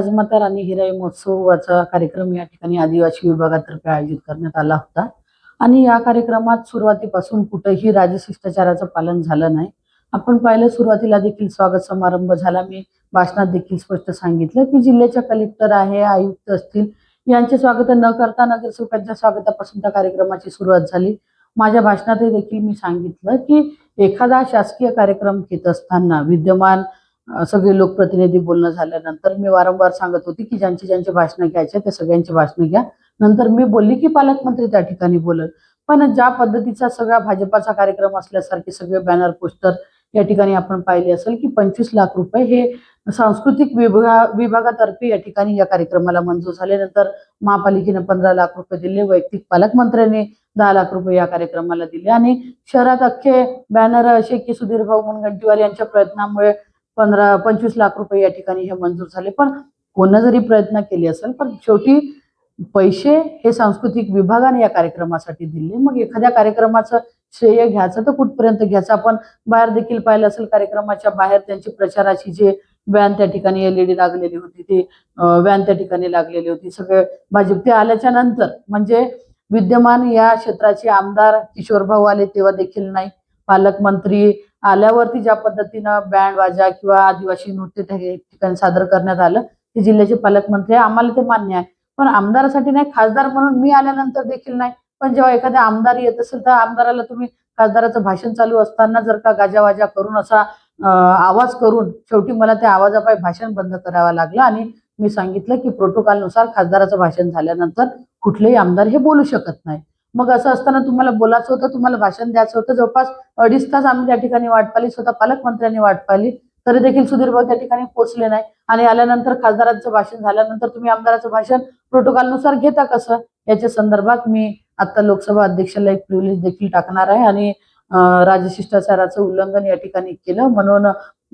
राजमाता राणी हिराई महोत्सवाचा कार्यक्रम या ठिकाणी आदिवासी विभागातर्फे आयोजित करण्यात आला होता आणि या कार्यक्रमात सुरुवातीपासून कुठेही राजशिष्टाचाराचं पालन झालं नाही। आपण पाहिलं सुरुवातीला देखील स्वागत समारंभ झाला। मी भाषणात देखील स्पष्ट सांगितलं की जिल्ह्याच्या कलेक्टर आहे, आयुक्त असतील यांचे स्वागत न करता नगरसेवकांच्या स्वागतापासून त्या कार्यक्रमाची सुरुवात झाली। माझ्या भाषणातही देखील मी सांगितलं की एखादा शासकीय कार्यक्रम घेत असताना विद्यमान सगळे लोकप्रतिनिधी बोलणं झाल्यानंतर मी वारंवार सांगत होती की ज्यांची भाषणं घ्यायचे ते सगळ्यांची भाषणं घ्या। नंतर मी बोलली की पालकमंत्री त्या ठिकाणी बोलत, पण ज्या पद्धतीचा सगळा भाजपाचा कार्यक्रम असल्यासारखे सगळे बॅनर पोस्टर या ठिकाणी आपण पाहिले असेल की 25 लाख रुपये हे सांस्कृतिक विभागातर्फे या ठिकाणी या कार्यक्रमाला मंजूर झाले। नंतर महापालिकेने 15 लाख रुपये दिले, वैयक्तिक पालकमंत्र्यांनी 10 लाख रुपये या कार्यक्रमाला दिले आणि शहरात अख्खे बॅनर असे की सुधीर भाऊ मुनगंटीवार यांच्या प्रयत्नामुळे 15-25 लाख रुपये या ठिकाणी हे मंजूर झाले। पण कोण जरी प्रयत्न केले असेल पण शेवटी पैसे हे सांस्कृतिक विभागाने या कार्यक्रमासाठी दिले। मग एखाद्या कार्यक्रमाचं श्रेय घ्यायचं तर कुठपर्यंत घ्यायचं? आपण बाहेर देखील पाहिलं असेल, कार्यक्रमाच्या बाहेर त्यांची प्रचाराची जे व्हॅन त्या ठिकाणी एलईडी लागलेली होती, ते व्हॅन त्या ठिकाणी लागलेली होती। सगळे भाजप ते आल्याच्या नंतर म्हणजे विद्यमान या क्षेत्राचे आमदार किशोरभाऊ आले तेव्हा देखील नाही, पालकमंत्री आल्यावरती ज्या पद्धतीनं बँड वाजा किंवा आदिवासी नृत्य त्या ठिकाणी सादर करण्यात आलं ते जिल्ह्याचे पालकमंत्री, आम्हाला ते मान्य आहे, पण आमदारासाठी नाही, खासदार म्हणून मी आल्यानंतर देखील नाही। पण जेव्हा एखादा आमदार येत असेल तर आमदाराला तुम्ही खासदाराचं भाषण चालू असताना जर का गाजावाजा करून असा आवाज करून शेवटी मला त्या आवाजापायी भाषण बंद करावं लागलं आणि मी सांगितलं की प्रोटोकॉलनुसार खासदाराचं भाषण झाल्यानंतर कुठलेही आमदार हे बोलू शकत नाही। मग असं असताना तुम्हाला बोलायचं होतं, तुम्हाला भाषण द्यायचं होतं, जवळपास 2.5 तास आम्ही त्या ठिकाणी वाट पाहिली, स्वतः पालकमंत्र्यांनी वाट पाहिली, तरी देखील सुधीर भाऊ त्या ठिकाणी पोहोचले नाही। आणि आल्यानंतर खासदारांचं भाषण झाल्यानंतर तुम्ही आमदाराचं भाषण प्रोटोकॉलनुसार घेता कसं? याच्या संदर्भात मी आता लोकसभा अध्यक्षाला एक प्रिव्हिलेज देखील टाकणार आहे आणि राजशिष्टाचाराचं उल्लंघन या ठिकाणी केलं म्हणून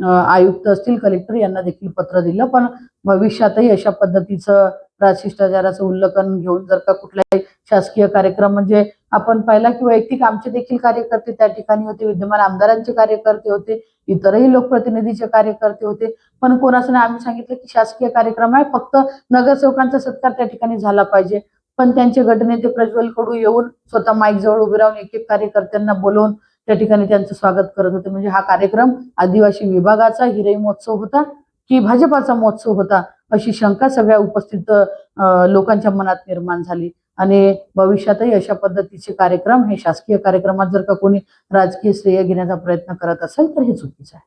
आयुक्त असतील, कलेक्टर यांना देखील पत्र दिलं। पण भविष्यातही अशा पद्धतीचं राजशिष्टाचाराचं उल्लंघन घेऊन जर का कुठलाही शासकीय कार्यक्रम, म्हणजे आपण पाहिला की वैयक्तिक आमचे देखील कार्यकर्ते त्या ठिकाणी होते, विद्यमान आमदारांचे कार्यकर्ते होते, इतरही लोकप्रतिनिधीचे कार्यकर्ते होते, पण कोणाचं नाही। आम्ही सांगितलं की शासकीय कार्यक्रम आहे, फक्त नगरसेवकांचा सत्कार त्या ठिकाणी झाला पाहिजे। पण त्यांचे गटनेते प्रज्वल कडू येऊन स्वतः माईक जवळ उभे राहून एक एक कार्यकर्त्यांना बोलवून त्या ठिकाणी त्यांचं स्वागत करत होते। म्हणजे हा कार्यक्रम आदिवासी विभागाचा हिराई महोत्सव होता की भाजपाचा महोत्सव होता, अशी शंका सगळ्या उपस्थित लोकांच्या मनात निर्माण झाली। आणि भविष्यातही अशा पद्धतीचे कार्यक्रम हे शासकीय कार्यक्रमात जर का कोणी राजकीय श्रेय घेण्याचा प्रयत्न करत असेल तर हे चुकीचं आहे।